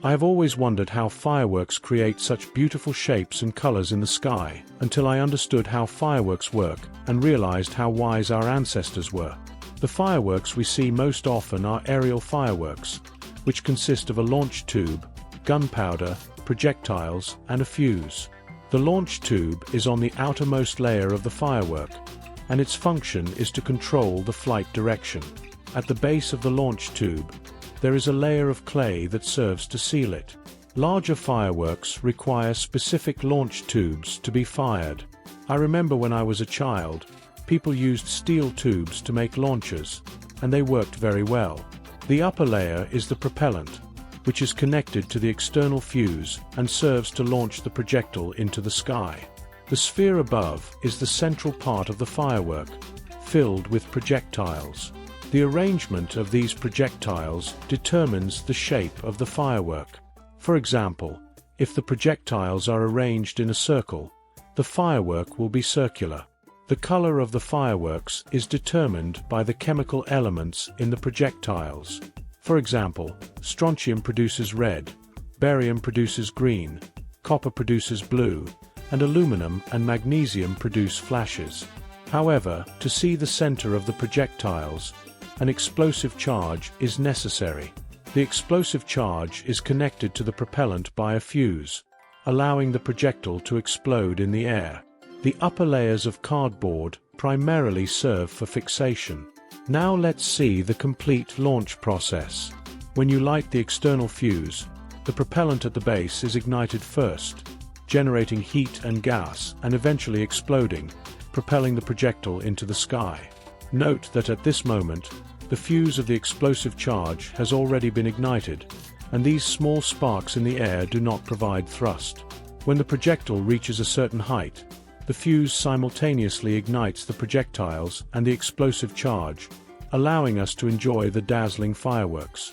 I have always wondered how fireworks create such beautiful shapes and colors in the sky, until I understood how fireworks work and realized how wise our ancestors were. The fireworks we see most often are aerial fireworks, which consist of a launch tube, gunpowder, projectiles, and a fuse. The launch tube is on the outermost layer of the firework, and its function is to control the flight direction. At the base of the launch tube, there is a layer of clay that serves to seal it. Larger fireworks require specific launch tubes to be fired. I remember when I was a child, people used steel tubes to make launchers, and they worked very well. The upper layer is the propellant, which is connected to the external fuse and serves to launch the projectile into the sky. The sphere above is the central part of the firework, filled with projectiles. The arrangement of these projectiles determines the shape of the firework. For example, if the projectiles are arranged in a circle, the firework will be circular. The color of the fireworks is determined by the chemical elements in the projectiles. For example, strontium produces red, barium produces green, copper produces blue, and aluminum and magnesium produce flashes. However, to see the center of the projectiles, an explosive charge is necessary. The explosive charge is connected to the propellant by a fuse, allowing the projectile to explode in the air. The upper layers of cardboard primarily serve for fixation. Now let's see the complete launch process. When you light the external fuse, the propellant at the base is ignited first, generating heat and gas and eventually exploding, propelling the projectile into the sky. Note that at this moment, the fuse of the explosive charge has already been ignited, and these small sparks in the air do not provide thrust. When the projectile reaches a certain height, the fuse simultaneously ignites the projectiles and the explosive charge, allowing us to enjoy the dazzling fireworks.